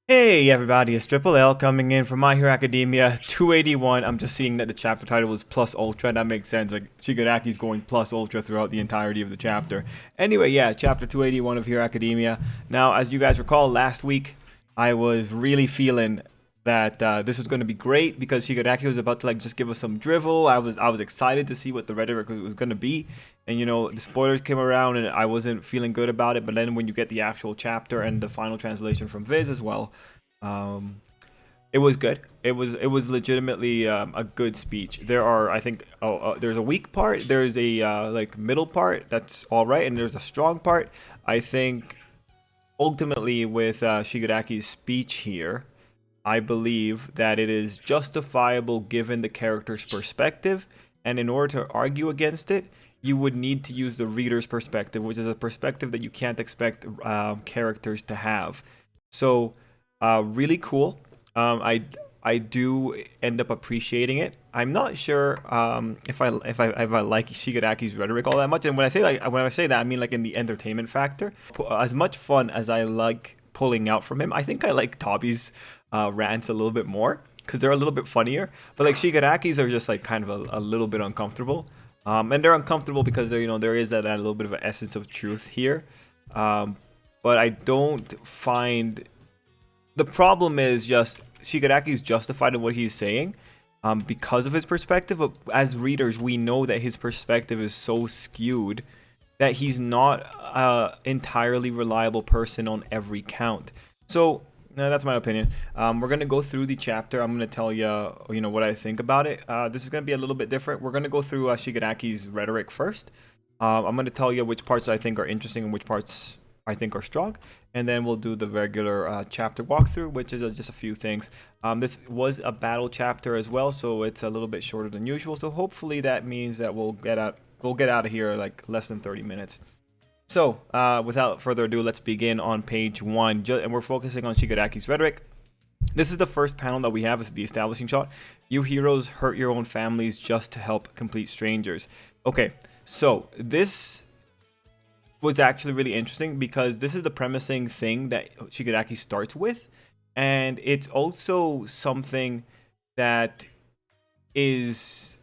Hey everybody, it's Tripl-L coming in from My Hero Academia 281. I'm just seeing that the chapter title was Plus Ultra. That makes sense. Like Shigaraki's going Plus Ultra throughout the entirety of the chapter. Anyway, yeah, chapter 281 of Hero Academia. Now, as you guys recall, last week I was really feeling that this was going to be great because Shigaraki was about to like just give us some drivel. I was excited to see what the rhetoric was going to be, and the spoilers came around and I wasn't feeling good about it. But then when you get the actual chapter and the final translation from Viz as well, um, it was good. It was legitimately a good speech. There are, I think, there's a weak part. There's a like middle part that's all right, and there's a strong part. I think ultimately with Shigaraki's speech here, I believe that it is justifiable given the character's perspective, and in order to argue against it, you would need to use the reader's perspective, which is a perspective that you can't expect characters to have. So, really cool. I do end up appreciating it. I'm not sure if I like Shigaraki's rhetoric all that much. And when I say that, I mean like in the entertainment factor. As much fun as I like pulling out from him, I think I like Toby's rants a little bit more because they're a little bit funnier. But like Shigaraki's are just like kind of a little bit uncomfortable. And they're uncomfortable because there is that little bit of an essence of truth here. But I don't find the problem is just Shigaraki's justified in what he's saying because of his perspective. But as readers, we know that his perspective is so skewed that he's not an entirely reliable person on every count. So that's my opinion. We're gonna go through the chapter. I'm gonna tell you what I think about it. This is gonna be a little bit different. We're gonna go through Shigaraki's rhetoric first. I'm gonna tell you which parts I think are interesting and which parts I think are strong, and then we'll do the regular chapter walkthrough, which is just a few things. This was a battle chapter as well, so it's a little bit shorter than usual. So hopefully that means that we'll get out of here like less than 30 minutes. So without further ado, let's begin on page 1, and we're focusing on Shigaraki's rhetoric. This is the first panel that we have. Is the establishing shot. You heroes hurt your own families just to help complete strangers. Okay, so this was actually really interesting because this is the premising thing that Shigaraki starts with, and it's also something that is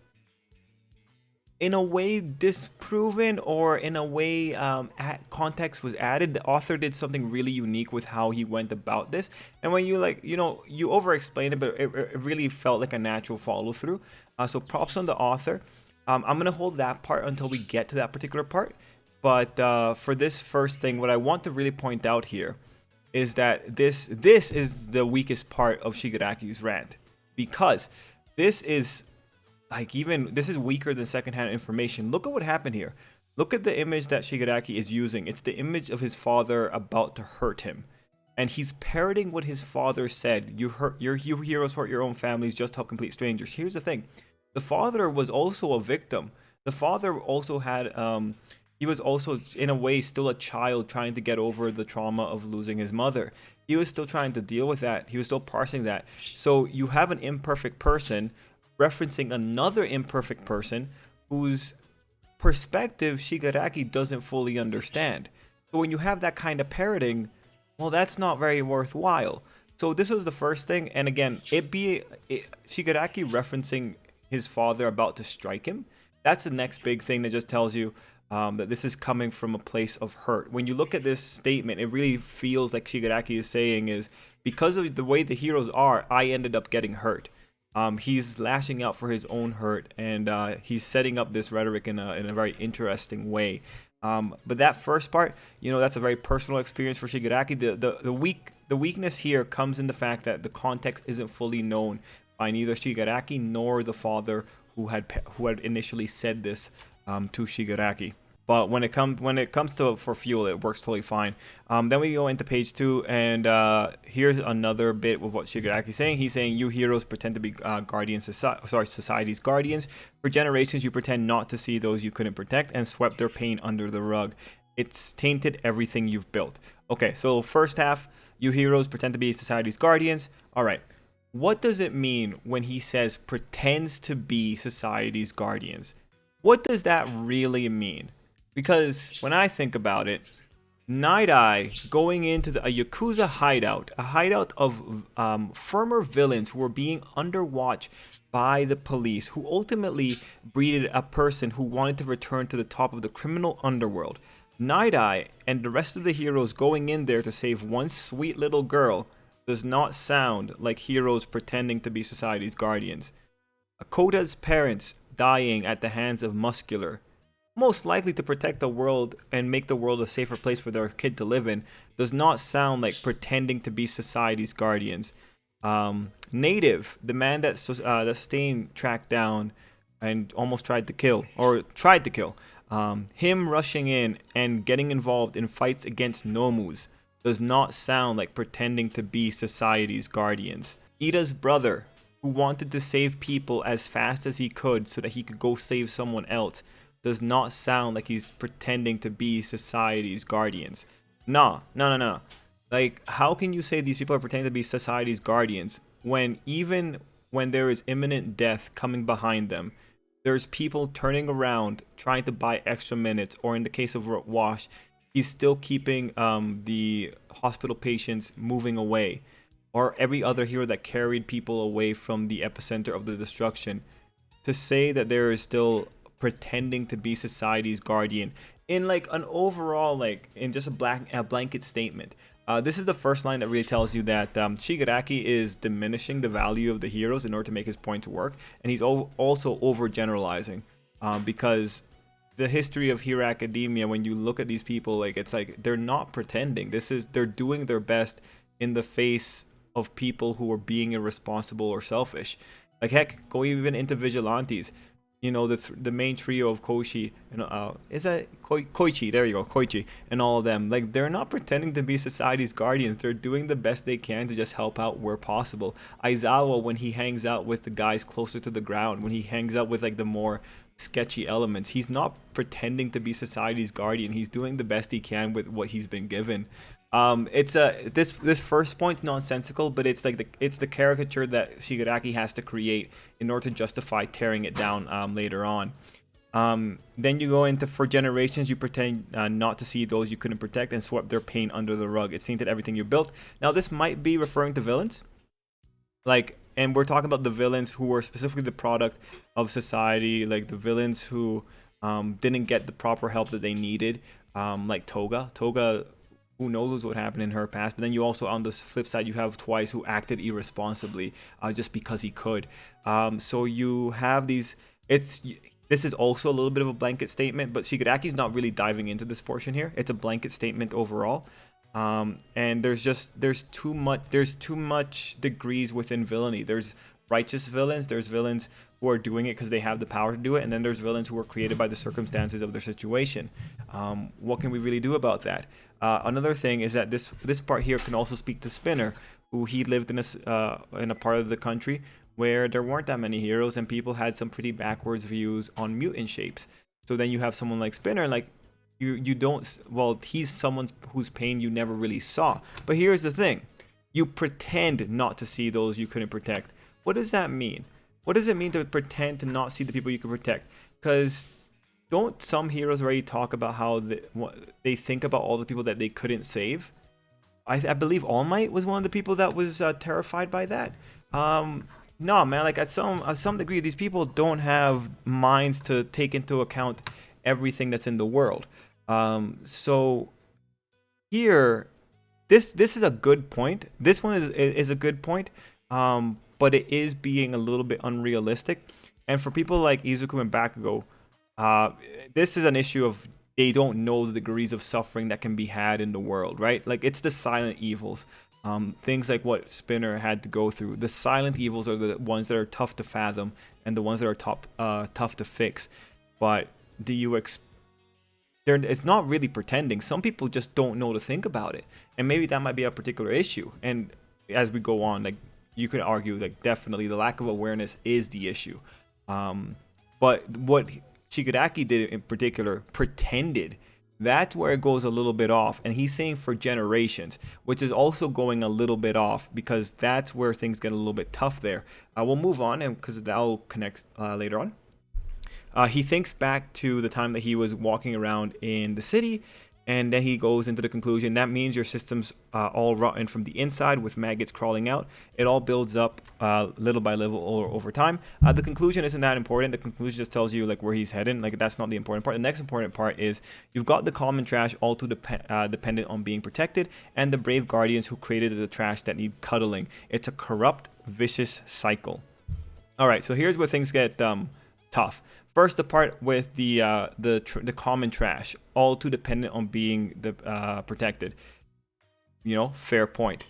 in a way disproven, or in a way context was added. The author did something really unique with how he went about this, and when you over explain it, but it really felt like a natural follow through. So props on the author. I'm gonna hold that part until we get to that particular part. But for this first thing, what I want to really point out here is that this is the weakest part of Shigaraki's rant, because this is this is weaker than secondhand information. Look at what happened here. Look at the image that Shigaraki is using. It's the image of his father about to hurt him, and he's parroting what his father said. You heroes hurt your own families just to help complete strangers. Here's the thing: the father was also a victim. The father also had he was also, in a way, still a child trying to get over the trauma of losing his mother. He was still trying to deal with that. He was still parsing that. So you have an imperfect person referencing another imperfect person whose perspective Shigaraki doesn't fully understand. So when you have that kind of parroting, well, that's not very worthwhile. So this was the first thing. And again, Shigaraki referencing his father about to strike him. That's the next big thing that just tells you that this is coming from a place of hurt. When you look at this statement, it really feels like Shigaraki is saying is, because of the way the heroes are, I ended up getting hurt. He's lashing out for his own hurt, and he's setting up this rhetoric in a very interesting way. But that first part, that's a very personal experience for Shigaraki. The weakness here comes in the fact that the context isn't fully known by neither Shigaraki nor the father who had initially said this to Shigaraki. But when it comes to for fuel, it works totally fine. Then we go into page 2, and here's another bit of what Shigaraki's saying. He's saying, you heroes pretend to be society's guardians. For generations, you pretend not to see those you couldn't protect and swept their pain under the rug. It's tainted everything you've built. Okay, so first half, you heroes pretend to be society's guardians. All right. What does it mean when he says pretends to be society's guardians? What does that really mean? Because when I think about it, Night Eye going into a Yakuza hideout, a hideout of former villains who were being underwatched by the police, who ultimately breeded a person who wanted to return to the top of the criminal underworld. Night Eye and the rest of the heroes going in there to save one sweet little girl does not sound like heroes pretending to be society's guardians. Kota's parents dying at the hands of Muscular, most likely to protect the world and make the world a safer place for their kid to live in, does not sound like pretending to be society's guardians. Native, the man that Stain tracked down and almost tried to kill, him rushing in and getting involved in fights against Nomus does not sound like pretending to be society's guardians. Ida's brother, who wanted to save people as fast as he could so that he could go save someone else, does not sound like he's pretending to be society's guardians. No. Like, how can you say these people are pretending to be society's guardians when even when there is imminent death coming behind them, there's people turning around trying to buy extra minutes, or in the case of Wash, he's still keeping the hospital patients moving away, or every other hero that carried people away from the epicenter of the destruction. To say that there is still pretending to be society's guardian in like an overall, like in just a blanket statement. This is the first line that really tells you that Shigaraki is diminishing the value of the heroes in order to make his point to work, and he's also overgeneralizing, because the history of Hero Academia, when you look at these people, like it's like they're not pretending. They're doing their best in the face of people who are being irresponsible or selfish. Like heck, go even into Vigilantes. You know, the main trio of Koichi and is that Koichi? There you go, Koichi and all of them. Like, they're not pretending to be society's guardians. They're doing the best they can to just help out where possible. Aizawa, when he hangs out with the guys closer to the ground, when he hangs out with like the more sketchy elements, he's not pretending to be society's guardian. He's doing the best he can with what he's been given. This first point's nonsensical, but it's like the caricature that Shigaraki has to create in order to justify tearing it down later on. Then you go into, for generations you pretend not to see those you couldn't protect and swept their pain under the rug. It's tainted everything you built. Now this might be referring to villains, like, and we're talking about the villains who were specifically the product of society, like the villains who didn't get the proper help that they needed, like Toga. Who knows what happened in her past. But then you also, on the flip side, you have Twice, who acted irresponsibly just because he could. So you have these, this is also a little bit of a blanket statement, but Shigaraki's not really diving into this portion here. It's a blanket statement overall. And there's too much degrees within villainy. There's righteous villains, there's villains who are doing it because they have the power to do it, and then there's villains who are created by the circumstances of their situation. What can we really do about that? Another thing is that this part here can also speak to Spinner, who he lived in a part of the country where there weren't that many heroes and people had some pretty backwards views on mutant shapes. So then you have someone like Spinner, like you don't, well, he's someone whose pain you never really saw. But here's the thing, you pretend not to see those you couldn't protect. What does that mean? What does it mean to pretend to not see the people you could protect? Because don't some heroes already talk about how they think about all the people that they couldn't save? I believe All Might was one of the people that was terrified by that. No, man, like at some degree, these people don't have minds to take into account everything that's in the world. So here, this is a good point. This one is a good point. But it is being a little bit unrealistic. And for people like Izuku and Bakugo, this is an issue of they don't know the degrees of suffering that can be had in the world, right? Like, it's the silent evils. Things like what Spinner had to go through. The silent evils are the ones that are tough to fathom and the ones that are tough to fix. But do you it's not really pretending. Some people just don't know to think about it. And maybe that might be a particular issue. And as we go on, like, you could argue, like, definitely the lack of awareness is the issue. But what Shigaraki did in particular, pretended, that's where it goes a little bit off. And he's saying for generations, which is also going a little bit off, because that's where things get a little bit tough there. We'll move on, and because that'll connect later on. He thinks back to the time that he was walking around in the city, And then he goes into the conclusion, that means your system's all rotten from the inside with maggots crawling out. It all builds up little by little or over time. The conclusion isn't that important. The conclusion just tells you like where he's heading. Like that's not the important part. The next important part is you've got the common trash all too dependent on being protected, and the brave guardians who created the trash that need cuddling. It's a corrupt, vicious cycle. All right, so here's where things get tough. First, the part with the common trash, all too dependent on being protected. You know, fair point.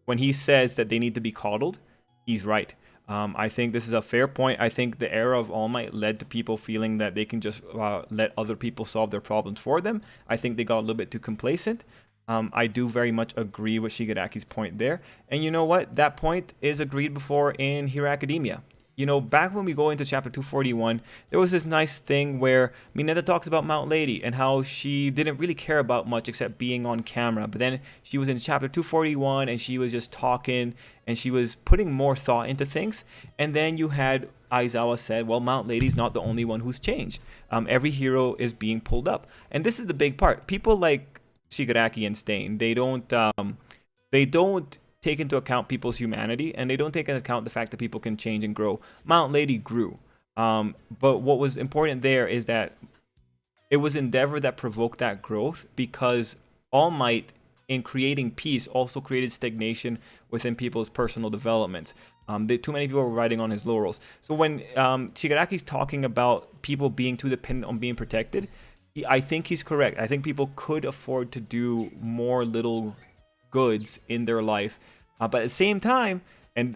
When he says that they need to be coddled, he's right. I think this is a fair point. I think the era of All Might led to people feeling that they can just let other people solve their problems for them. I think they got a little bit too complacent. I do very much agree with Shigaraki's point there. And you know what? That point is agreed before in Hero Academia. You know, back when we go into chapter 241, there was this nice thing where Mineta talks about Mount Lady and how she didn't really care about much except being on camera. But then she was in chapter 241 and she was just talking and she was putting more thought into things. And then you had Aizawa said, well, Mount Lady's not the only one who's changed. Every hero is being pulled up. And this is the big part. People like Shigaraki and Stain, they don't take into account people's humanity, and they don't take into account the fact that people can change and grow. Mount Lady grew. But what was important there is that it was Endeavor that provoked that growth, because All Might, in creating peace, also created stagnation within people's personal developments. Too many people were riding on his laurels. So when Shigaraki's talking about people being too dependent on being protected, I think he's correct. I think people could afford to do more little goods in their life. But at the same time, and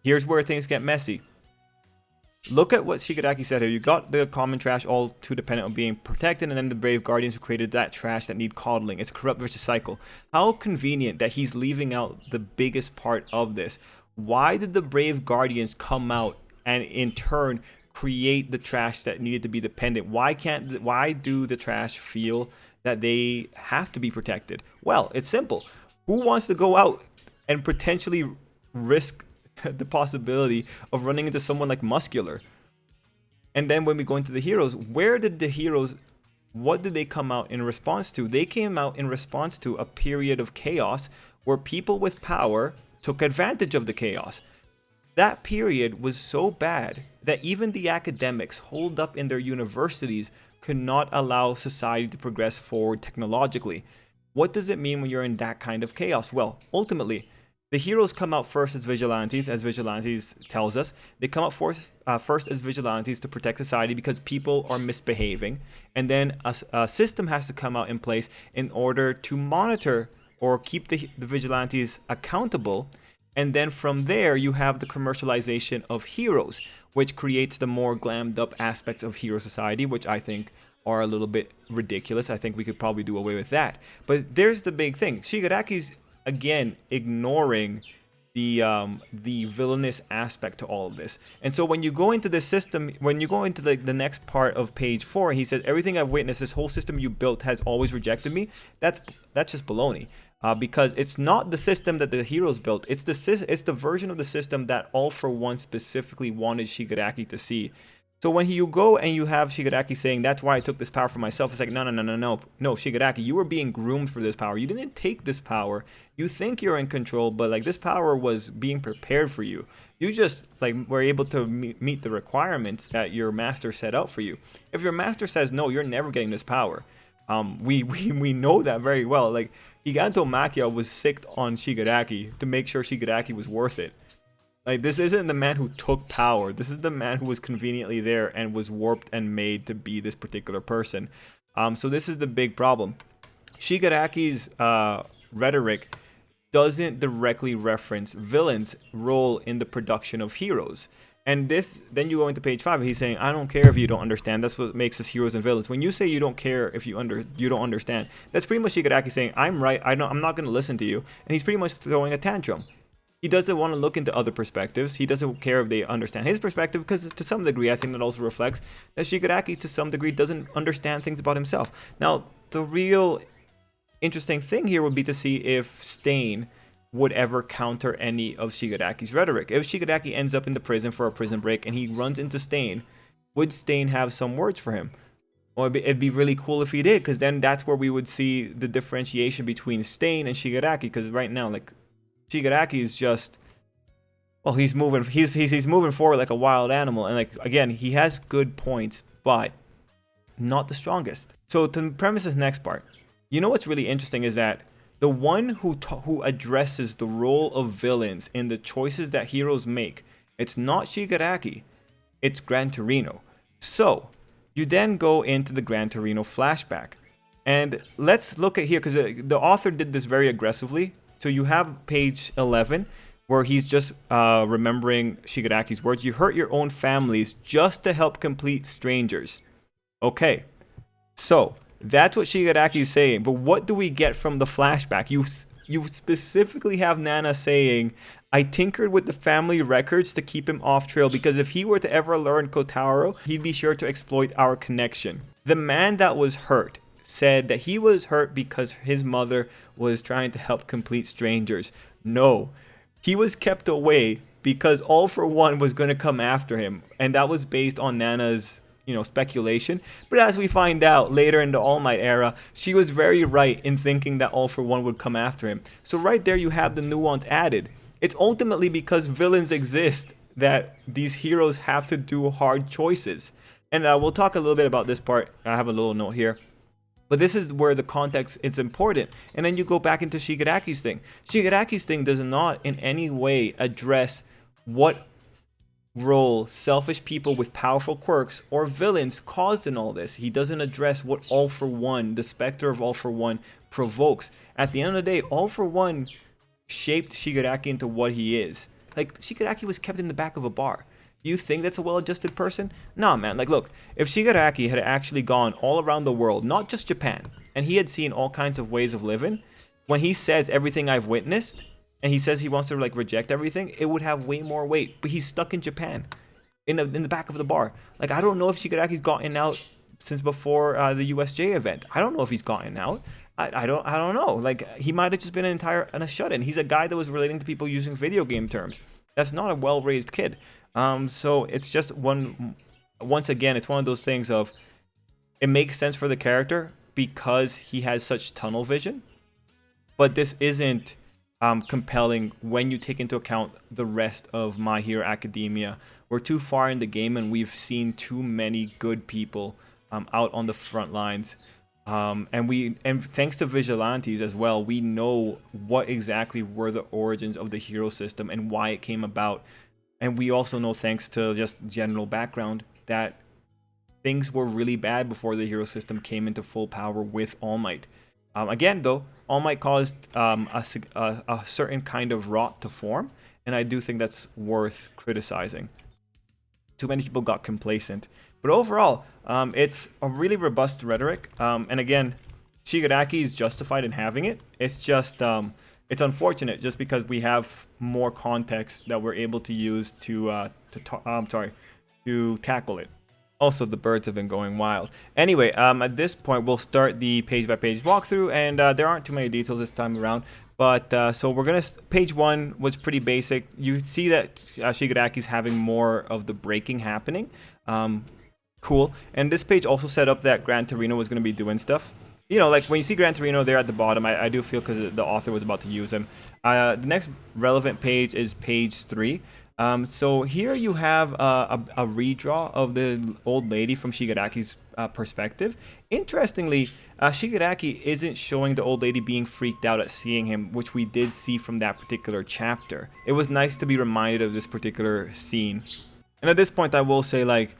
here's where things get messy. Look at what Shigaraki said here. You got the common trash all too dependent on being protected, and then the brave guardians who created that trash that need coddling. It's a corrupt vicious cycle. How convenient that he's leaving out the biggest part of this. Why did the brave guardians come out and in turn create the trash that needed to be dependent? Why do the trash feel that they have to be protected? Well, it's simple. Who wants to go out and potentially risk the possibility of running into someone like Muscular? And then when we go into the heroes, what did they come out in response to? They came out in response to a period of chaos where people with power took advantage of the chaos. That period was so bad that even the academics holed up in their universities could not allow society to progress forward technologically. What does it mean when you're in that kind of chaos? Well, ultimately, the heroes come out first as Vigilantes tells us. They come out first as Vigilantes to protect society because people are misbehaving. And then a system has to come out in place in order to monitor or keep the Vigilantes accountable. And then from there, you have the commercialization of heroes, which creates the more glammed up aspects of hero society, which I think are a little bit ridiculous. I think we could probably do away with that. But there's the big thing. Shigaraki's, again, ignoring the villainous aspect to all of this. And so when you go into this system, when you go into the next part of page 4, he says, everything I've witnessed, this whole system you built has always rejected me. That's just baloney. Because it's not the system that the heroes built. It's the version of the system that All For One specifically wanted Shigaraki to see. So when you go and you have Shigaraki saying, that's why I took this power for myself, it's like, no, Shigaraki, you were being groomed for this power. You didn't take this power. You think you're in control, but like this power was being prepared for you. You just like were able to meet the requirements that your master set out for you. If your master says, no, you're never getting this power, we know that very well. Like Giganto Makia was sicked on Shigaraki to make sure Shigaraki was worth it. Like, this isn't the man who took power. This is the man who was conveniently there and was warped and made to be this particular person. So this is the big problem. Shigaraki's rhetoric doesn't directly reference villains' role in the production of heroes. And then you go into page 5, he's saying, I don't care if you don't understand. That's what makes us heroes and villains. When you say you don't care if you don't understand, that's pretty much Shigaraki saying, I'm right, I'm not going to listen to you. And he's pretty much throwing a tantrum. He doesn't want to look into other perspectives. He doesn't care if they understand his perspective, because to some degree, I think that also reflects that Shigaraki, to some degree, doesn't understand things about himself. Now, the real interesting thing here would be to see if Stain would ever counter any of Shigaraki's rhetoric. If Shigaraki ends up in the prison for a prison break and he runs into Stain, would Stain have some words for him? Or it'd be really cool if he did, because then that's where we would see the differentiation between Stain and Shigaraki. Because right now, like, Shigaraki is just, well, he's moving forward like a wild animal, and like again, he has good points, but not the strongest. So to premise this next part, you know what's really interesting is that the one who addresses the role of villains in the choices that heroes make, it's not Shigaraki, it's Gran Torino. So you then go into the Gran Torino flashback. And let's look at here, because the author did this very aggressively. So you have page 11, where he's just remembering Shigaraki's words. You hurt your own families just to help complete strangers. Okay, so that's what Shigaraki is saying. But what do we get from the flashback? You specifically have Nana saying, I tinkered with the family records to keep him off trail because if he were to ever learn Kotaro, he'd be sure to exploit our connection. The man that was hurt said that he was hurt because his mother was trying to help complete strangers. No, he was kept away because All For One was going to come after him. And that was based on Nana's, speculation. But as we find out later in the All Might era, she was very right in thinking that All For One would come after him. So right there you have the nuance added. It's ultimately because villains exist that these heroes have to do hard choices. And we'll talk a little bit about this part. I have a little note here. But this is where the context is important. And then you go back into Shigaraki's thing. Shigaraki's thing does not in any way address what role selfish people with powerful quirks or villains caused in all this. He doesn't address what All For One, the specter of All For One, provokes. At the end of the day, All For One shaped Shigaraki into what he is. Like, Shigaraki was kept in the back of a bar. You think that's a well-adjusted person? Nah, man. Like, look, if Shigaraki had actually gone all around the world, not just Japan, and he had seen all kinds of ways of living, when he says everything I've witnessed, and he says he wants to, like, reject everything, it would have way more weight. But he's stuck in Japan, in the back of the bar. Like, I don't know if Shigaraki's gotten out since before the USJ event. I don't know if he's gotten out. I don't know. Like, he might have just been a shut-in. He's a guy that was relating to people using video game terms. That's not a well-raised kid. So it's just once again, it's one of those things of, it makes sense for the character because he has such tunnel vision, but this isn't compelling when you take into account the rest of My Hero Academia. We're too far in the game and we've seen too many good people out on the front lines. And thanks to Vigilantes as well, we know what exactly were the origins of the hero system and why it came about. And we also know, thanks to just general background, that things were really bad before the hero system came into full power with All Might. Again, though, All Might caused a certain kind of rot to form, and I do think that's worth criticizing. Too many people got complacent. But overall, it's a really robust rhetoric. And again, Shigaraki is justified in having it. It's just, it's unfortunate just because we have more context that we're able to use to tackle it. Also, the birds have been going wild. Anyway, at this point, we'll start the page-by-page walkthrough, and there aren't too many details this time around. But so we're gonna. Page 1 was pretty basic. You see that Shigaraki's having more of the breaking happening. Cool. And this page also set up that Gran Torino was gonna be doing stuff. Like when you see Gran Torino there at the bottom, I do feel because the author was about to use him. The next relevant page is page 3. So here you have a redraw of the old lady from Shigaraki's perspective. Interestingly, Shigaraki isn't showing the old lady being freaked out at seeing him, which we did see from that particular chapter. It was nice to be reminded of this particular scene. And at this point, I will say, like,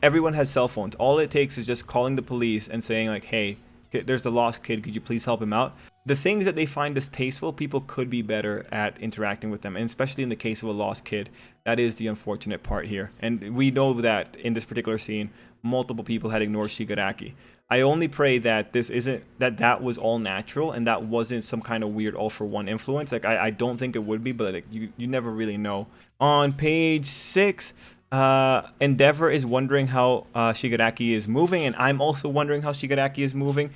everyone has cell phones. All it takes is just calling the police and saying, like, hey, there's the lost kid, could you please help him out? The things that they find distasteful, people could be better at interacting with them, and especially in the case of a lost kid, that is the unfortunate part here. And we know that in this particular scene, multiple people had ignored Shigaraki. I only pray that this isn't, that was all natural and that wasn't some kind of weird All For One influence. Like, I don't think it would be, but like, you never really know. On page 6, Endeavor is wondering how Shigaraki is moving, and I'm also wondering how Shigaraki is moving.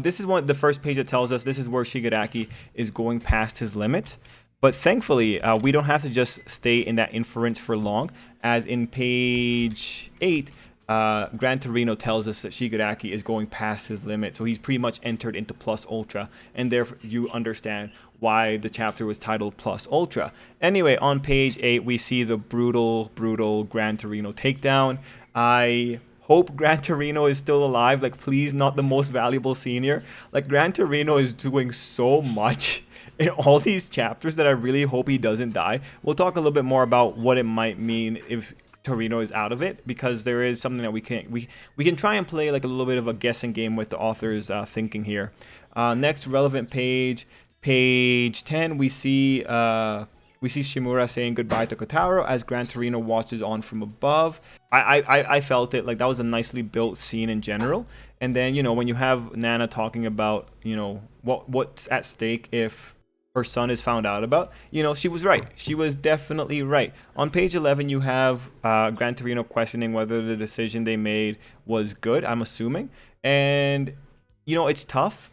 This is the first page that tells us this is where Shigaraki is going past his limits. But thankfully, we don't have to just stay in that inference for long, as in page 8, Gran Torino tells us that Shigaraki is going past his limit, so he's pretty much entered into Plus Ultra, and therefore you understand why the chapter was titled Plus Ultra. Anyway, on page 8, we see the brutal Gran Torino takedown. I hope Gran Torino is still alive. Like, please, not the most valuable senior. Like, Gran Torino is doing so much in all these chapters that I really hope he doesn't die. We'll talk a little bit more about what it might mean if Torino is out of it, because there is something that we can try and play like a little bit of a guessing game with the author's thinking here. Next relevant page 10, we see Shimura saying goodbye to Kotaro as Gran Torino watches on from above. I felt it, like that was a nicely built scene in general. And then, you know, when you have Nana talking about, you know, what's at stake if her son is found out about, you know, she was right. She was definitely right. On page 11, you have Gran Torino questioning whether the decision they made was good, I'm assuming. And, you know, it's tough.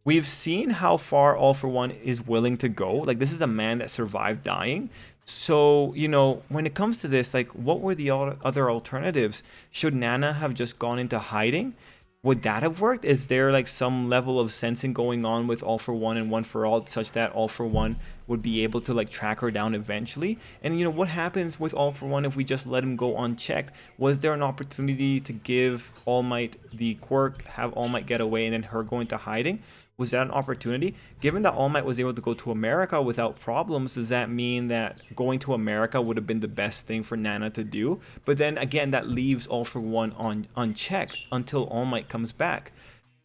We've seen how far All For One is willing to go. Like, this is a man that survived dying. So, you know, when it comes to this, like, what were the other alternatives? Should Nana have just gone into hiding? Would that have worked? Is there like some level of sensing going on with All For One and One For All such that All For One would be able to like track her down eventually? And you know, what happens with All For One if we just let him go unchecked? Was there an opportunity to give All Might the quirk, have All Might get away, and then her go into hiding? Was that an opportunity? Given that All Might was able to go to America without problems, does that mean that going to America would have been the best thing for Nana to do? But then again, that leaves All For One unchecked until All Might comes back.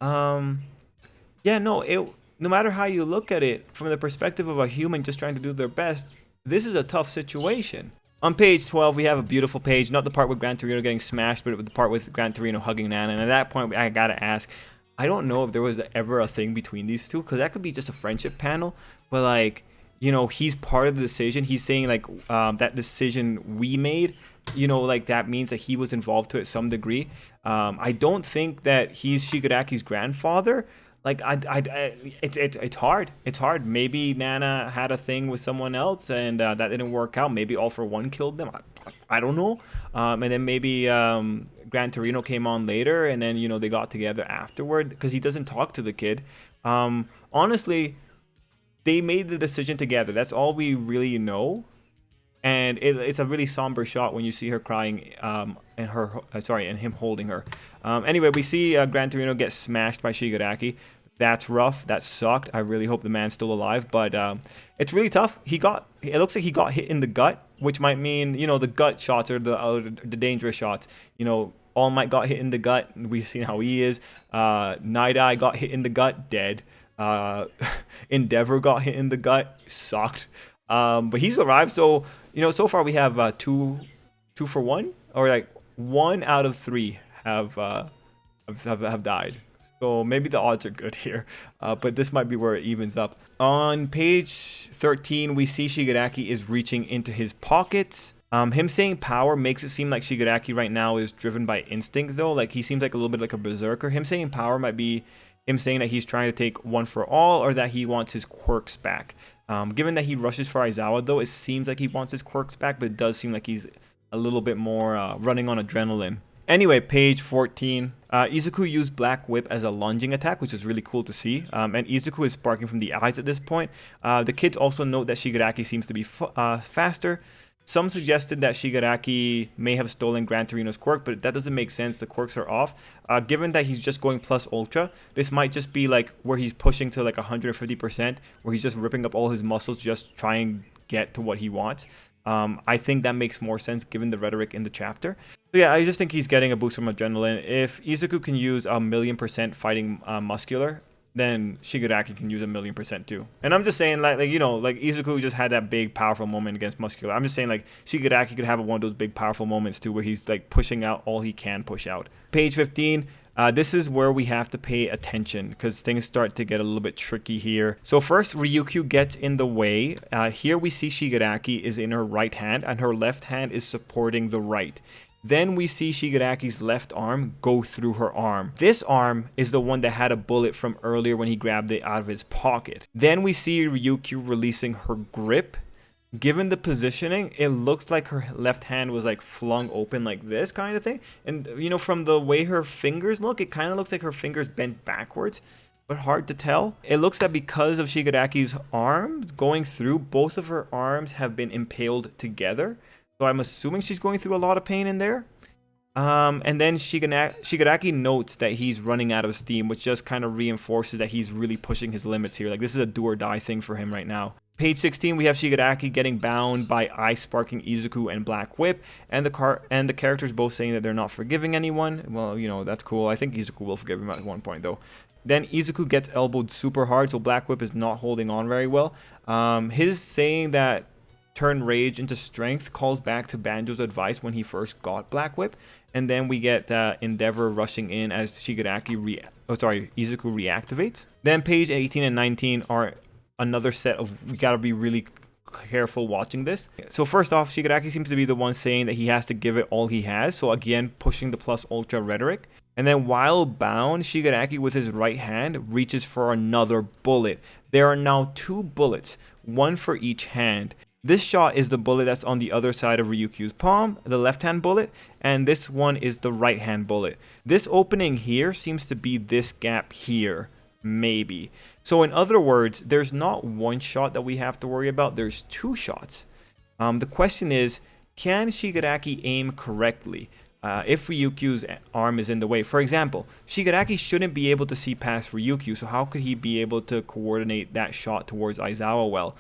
No matter how you look at it, from the perspective of a human just trying to do their best, this is a tough situation. On page 12, we have a beautiful page, not the part with Gran Torino getting smashed, but the part with Gran Torino hugging Nana. And at that point, I gotta ask, I don't know if there was ever a thing between these two, because that could be just a friendship panel, but like, you know, he's part of the decision. He's saying like that decision we made, you know, like that means that he was involved to it some degree. I don't think that he's Shigaraki's grandfather. Like it's hard. It's hard. Maybe Nana had a thing with someone else and that didn't work out. Maybe All For One killed them. I don't know. And then maybe Gran Torino came on later, and then, you know, they got together afterward, because he doesn't talk to the kid. Honestly, they made the decision together. That's all we really know. And it's a really somber shot when you see her crying and him holding her. Anyway, we see Gran Torino get smashed by Shigaraki. That's rough. That sucked. I really hope the man's still alive, but it's really tough. It looks like he got hit in the gut, which might mean, you know, the gut shots are the dangerous shots. You know, All Might got hit in the gut. We've seen how he is. Night Eye got hit in the gut, dead. Endeavor got hit in the gut, sucked. But he survived. So, you know, so far we have two for one, or like 1 out of 3 have died. So maybe the odds are good here, but this might be where it evens up. On page 13, we see Shigaraki is reaching into his pockets. Him saying power makes it seem like Shigaraki right now is driven by instinct, though. Like, he seems like a little bit like a berserker. Him saying power might be him saying that he's trying to take One For All, or that he wants his quirks back. Given that he rushes for Aizawa, though, it seems like he wants his quirks back, but it does seem like he's a little bit more running on adrenaline. Anyway, page 14. Izuku used Black Whip as a lunging attack, which is really cool to see. And Izuku is sparking from the eyes at this point. The kids also note that Shigaraki seems to be faster. Some suggested that Shigaraki may have stolen Gran Torino's quirk, but that doesn't make sense. The quirks are off. Given that he's just going plus ultra, this might just be like where he's pushing to like 150%, where he's just ripping up all his muscles just to try and get to what he wants. I think that makes more sense given the rhetoric in the chapter. So yeah, I just think he's getting a boost from adrenaline. If Izuku can use 1,000,000% fighting muscular, then Shigaraki can use 1,000,000% too. And I'm just saying, like you know, like Izuku just had that big powerful moment against Muscular. I'm just saying, like, Shigaraki could have one of those big powerful moments too, where he's like pushing out all he can push out. Page 15. This is where we have to pay attention, because things start to get a little bit tricky here. So first, Ryukyu gets in the way. Here we see Shigaraki is in her right hand, and her left hand is supporting the right. Then we see Shigaraki's left arm go through her arm. This arm is the one that had a bullet from earlier when he grabbed it out of his pocket. Then we see Ryukyu releasing her grip. given the positioning, it looks like her left hand was like flung open like this kind of thing. And you know, from the way her fingers look, it kind of looks like her fingers bent backwards, but hard to tell. It looks that because of Shigaraki's arms going through, both of her arms have been impaled together. So I'm assuming she's going through a lot of pain in there. And then Shigaraki notes that he's running out of steam, which just kind of reinforces that he's really pushing his limits here. Like, this is a do or die thing for him right now. Page 16, we have Shigaraki getting bound by ice-sparking Izuku and Black Whip, and the characters both saying that they're not forgiving anyone. Well, you know, that's cool. I think Izuku will forgive him at one point, though. Then Izuku gets elbowed super hard, so Black Whip is not holding on very well. His saying that turn rage into strength calls back to Banjo's advice when he first got Black Whip. And then we get Endeavor rushing in as Izuku reactivates. Then page 18 and 19 are another set of, we gotta be really careful watching this. So first off, Shigaraki seems to be the one saying that he has to give it all he has. So again, pushing the plus ultra rhetoric. And then while bound, Shigaraki with his right hand reaches for another bullet. There are now 2 bullets, one for each hand. This shot is the bullet that's on the other side of Ryukyu's palm, the left-hand bullet, and this one is the right-hand bullet. This opening here seems to be this gap here, maybe. So in other words, there's not one shot that we have to worry about, there's 2 shots. The question is, can Shigaraki aim correctly if Ryukyu's arm is in the way? For example, Shigaraki shouldn't be able to see past Ryukyu, so how could he be able to coordinate that shot towards Aizawa well?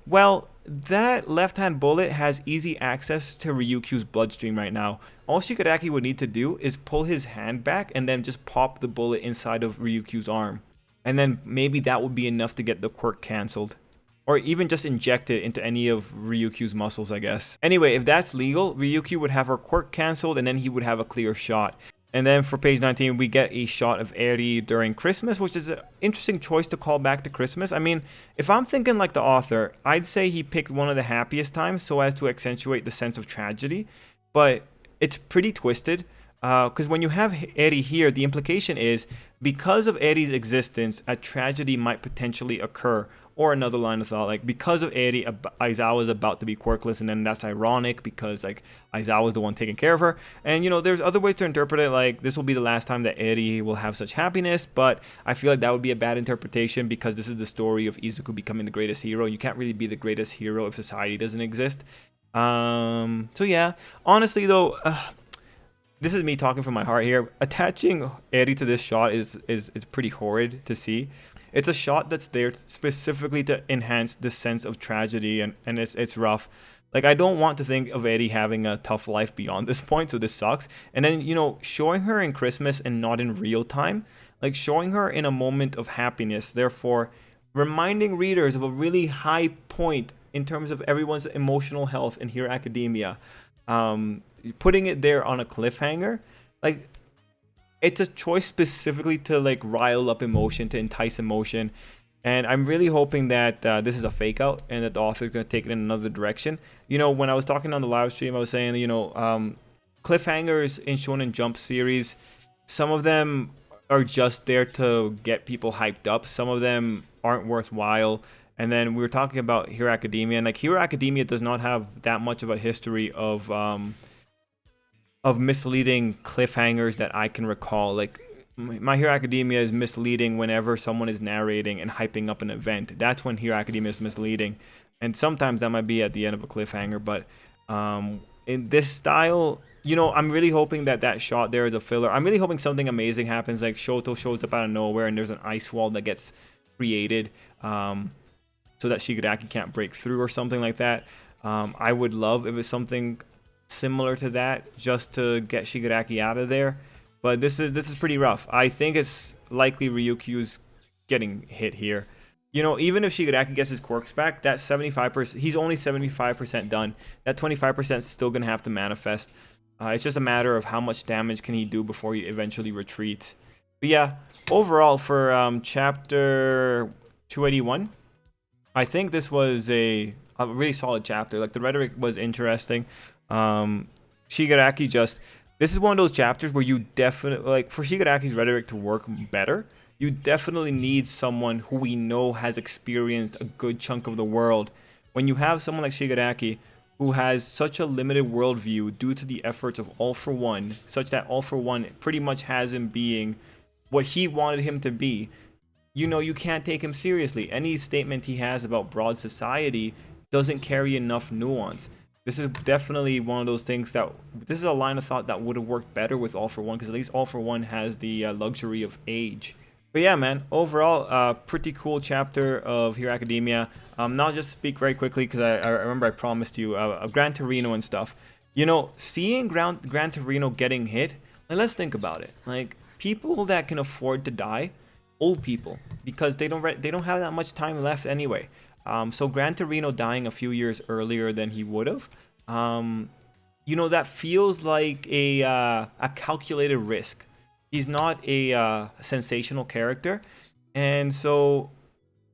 Well, that left-hand bullet has easy access to Ryukyu's bloodstream right now. All Shigaraki would need to do is pull his hand back and then just pop the bullet inside of Ryukyu's arm. And then maybe that would be enough to get the quirk cancelled. Or even just inject it into any of Ryukyu's muscles, I guess. Anyway, if that's legal, Ryukyu would have her quirk cancelled and then he would have a clear shot. And then for page 19, we get a shot of Eri during Christmas, which is an interesting choice to call back to Christmas. I mean, if I'm thinking like the author, I'd say he picked one of the happiest times so as to accentuate the sense of tragedy. But it's pretty twisted, because when you have Eri here, the implication is because of Eri's existence, a tragedy might potentially occur. Or another line of thought, like, because of Eri, Aizawa is about to be quirkless, and then that's ironic because, like, Aizawa is the one taking care of her. And, you know, there's other ways to interpret it, like, this will be the last time that Eri will have such happiness, but I feel like that would be a bad interpretation because this is the story of Izuku becoming the greatest hero. You can't really be the greatest hero if society doesn't exist. So, yeah. Honestly, though, this is me talking from my heart here. Attaching Eri to this shot is pretty horrid to see. It's a shot that's there specifically to enhance the sense of tragedy, and it's rough. Like, I don't want to think of Eri having a tough life beyond this point, so this sucks. And then, you know, showing her in Christmas and not in real time, like showing her in a moment of happiness, therefore reminding readers of a really high point in terms of everyone's emotional health in Hero Academia. Putting it there on a cliffhanger, like, it's a choice specifically to like rile up emotion, to entice emotion. And I'm really hoping that this is a fake out and that the author is going to take it in another direction. You know, when I was talking on the live stream, I was saying, you know, cliffhangers in Shonen Jump series, some of them are just there to get people hyped up. Some of them aren't worthwhile. And then we were talking about Hero Academia, and like Hero Academia does not have that much of a history of misleading cliffhangers that I can recall. Like, My Hero Academia is misleading whenever someone is narrating and hyping up an event. That's when Hero Academia is misleading. And sometimes that might be at the end of a cliffhanger. But in this style, you know, I'm really hoping that shot there is a filler. I'm really hoping something amazing happens, like Shoto shows up out of nowhere and there's an ice wall that gets created so that Shigaraki can't break through or something like that. I would love if it's something similar to that, just to get Shigaraki out of there. But this is pretty rough. I think it's likely Ryukyu's getting hit here. You know, even if Shigaraki gets his quirks back, that 75%, he's only 75% done. That 25% is still going to have to manifest. It's just a matter of how much damage can he do before he eventually retreats. But yeah, overall for chapter 281, I think this was a really solid chapter. Like, the rhetoric was interesting. Shigaraki just, this is one of those chapters where you definitely, like, for Shigaraki's rhetoric to work better, you definitely need someone who we know has experienced a good chunk of the world when you have someone like Shigaraki who has such a limited worldview due to the efforts of All For One, such that All For One pretty much has him being what he wanted him to be, you know, you can't take him seriously. Any statement he has about broad society doesn't carry enough nuance. This is definitely one of those things that, this is a line of thought that would have worked better with All For One, because at least All For One has the luxury of age. But yeah, man, overall, pretty cool chapter of Hero Academia. Now just speak very quickly, because I remember I promised you Gran Torino and stuff. You know, seeing Gran Torino getting hit, like, let's think about it. Like, people that can afford to die, old people, because they don't have that much time left anyway. So Gran Torino dying a few years earlier than he would have, you know, that feels like a calculated risk. He's not a sensational character, and so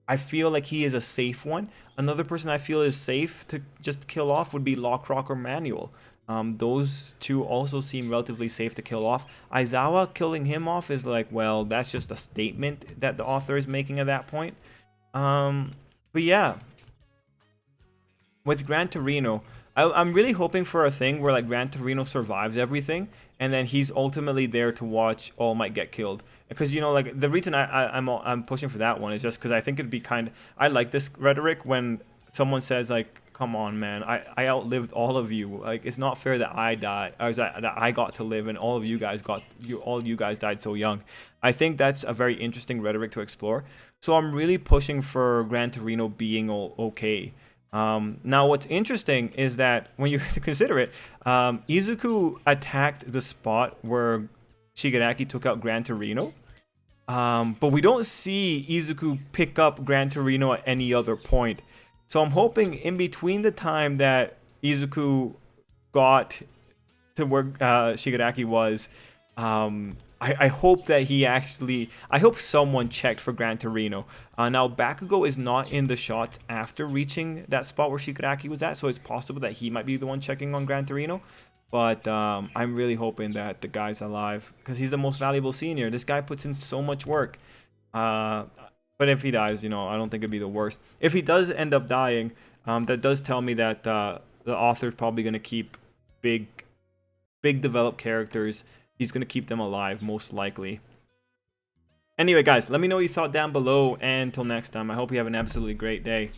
I feel like he is a safe one. Another person I feel is safe to just kill off would be Lockrock or Manuel. Those two also seem relatively safe to kill off. Aizawa, killing him off is like, well, that's just a statement that the author is making at that point. But yeah, with Gran Torino, I'm really hoping for a thing where like Gran Torino survives everything, and then he's ultimately there to watch All Might get killed. Because, you know, like, the reason I'm pushing for that one is just because I think it'd be I like this rhetoric when someone says like, come on, man, I outlived all of you. Like, it's not fair that I died, or that I got to live, and all of you guys all you guys died so young. I think that's a very interesting rhetoric to explore. So I'm really pushing for Gran Torino being okay. Now, what's interesting is that when you consider it, Izuku attacked the spot where Shigaraki took out Gran Torino, but we don't see Izuku pick up Gran Torino at any other point. So I'm hoping in between the time that Izuku got to where Shigaraki was, I hope that I hope someone checked for Gran Torino. Now, Bakugo is not in the shots after reaching that spot where Shigaraki was at, so it's possible that he might be the one checking on Gran Torino. But I'm really hoping that the guy's alive, because he's the most valuable senior. This guy puts in so much work. But if he dies, you know, I don't think it'd be the worst. If he does end up dying, that does tell me that the author's probably going to keep big developed characters. He's going to keep them alive, most likely. Anyway, guys, let me know what you thought down below. And until next time, I hope you have an absolutely great day.